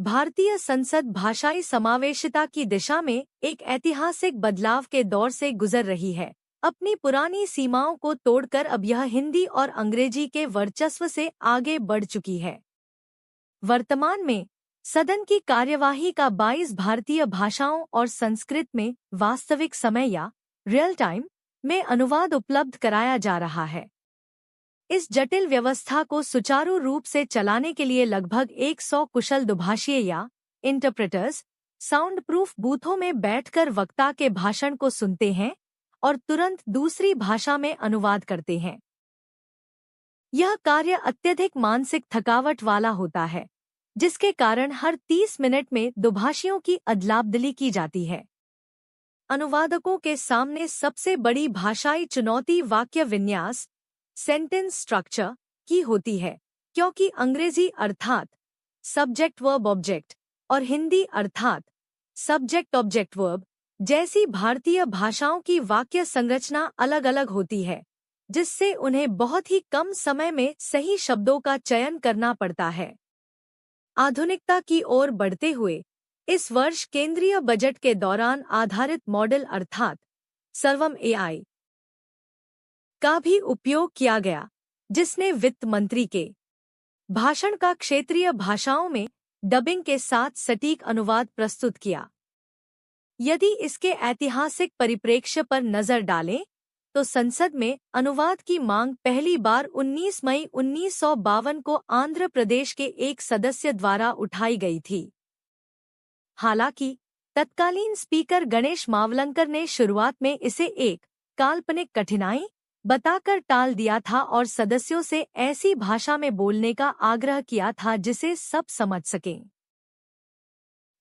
भारतीय संसद भाषाई समावेशिता की दिशा में एक ऐतिहासिक बदलाव के दौर से गुजर रही है। अपनी पुरानी सीमाओं को तोड़कर अब यह हिंदी और अंग्रेजी के वर्चस्व से आगे बढ़ चुकी है। वर्तमान में सदन की कार्यवाही का 22 भारतीय भाषाओं और संस्कृत में वास्तविक समय या रियल टाइम में अनुवाद उपलब्ध कराया जा रहा है। इस जटिल व्यवस्था को सुचारू रूप से चलाने के लिए लगभग 100 कुशल दुभाषीय या इंटरप्रेटर्स साउंड प्रूफ बूथों में बैठकर वक्ता के भाषण को सुनते हैं और तुरंत दूसरी भाषा में अनुवाद करते हैं। यह कार्य अत्यधिक मानसिक थकावट वाला होता है, जिसके कारण हर 30 मिनट में दुभाषियों की अदलाबदली की जाती है। अनुवादकों के सामने सबसे बड़ी भाषाई चुनौती वाक्य विन्यास सेंटेंस स्ट्रक्चर की होती है, क्योंकि अंग्रेजी अर्थात सब्जेक्ट वर्ब ऑब्जेक्ट और हिंदी अर्थात सब्जेक्ट ऑब्जेक्ट वर्ब जैसी भारतीय भाषाओं की वाक्य संरचना अलग अलग होती है, जिससे उन्हें बहुत ही कम समय में सही शब्दों का चयन करना पड़ता है। आधुनिकता की ओर बढ़ते हुए इस वर्ष केंद्रीय बजट के दौरान आधारित मॉडल अर्थात सर्वम एआई का भी उपयोग किया गया, जिसने वित्त मंत्री के भाषण का क्षेत्रीय भाषाओं में डबिंग के साथ सटीक अनुवाद प्रस्तुत किया। यदि इसके ऐतिहासिक परिप्रेक्ष्य पर नजर डालें तो संसद में अनुवाद की मांग पहली बार 19 मई 1952 को आंध्र प्रदेश के एक सदस्य द्वारा उठाई गई थी। हालांकि तत्कालीन स्पीकर गणेश मावलंकर ने शुरुआत में इसे एक काल्पनिक कठिनाई बताकर टाल दिया था और सदस्यों से ऐसी भाषा में बोलने का आग्रह किया था जिसे सब समझ सकें।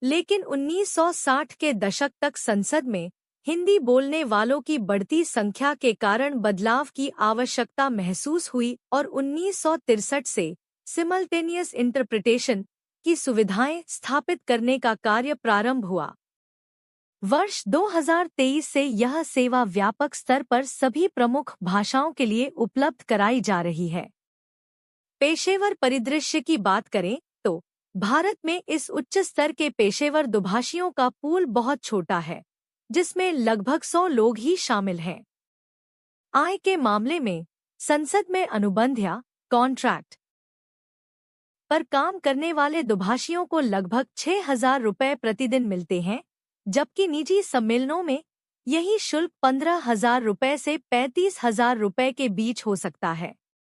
लेकिन 1960 के दशक तक संसद में हिंदी बोलने वालों की बढ़ती संख्या के कारण बदलाव की आवश्यकता महसूस हुई और 1963 से सिमल्टेनियस इंटरप्रिटेशन की सुविधाएं स्थापित करने का कार्य प्रारंभ हुआ। वर्ष 2023 से यह सेवा व्यापक स्तर पर सभी प्रमुख भाषाओं के लिए उपलब्ध कराई जा रही है। पेशेवर परिदृश्य की बात करें तो भारत में इस उच्च स्तर के पेशेवर दुभाषियों का पूल बहुत छोटा है, जिसमें लगभग 100 लोग ही शामिल हैं। आय के मामले में संसद में अनुबंध या कॉन्ट्रैक्ट पर काम करने वाले दुभाषियों को लगभग 6,000 रुपये प्रतिदिन मिलते हैं, जबकि निजी सम्मेलनों में यही शुल्क 15,000 रुपये से 35,000 रुपये के बीच हो सकता है।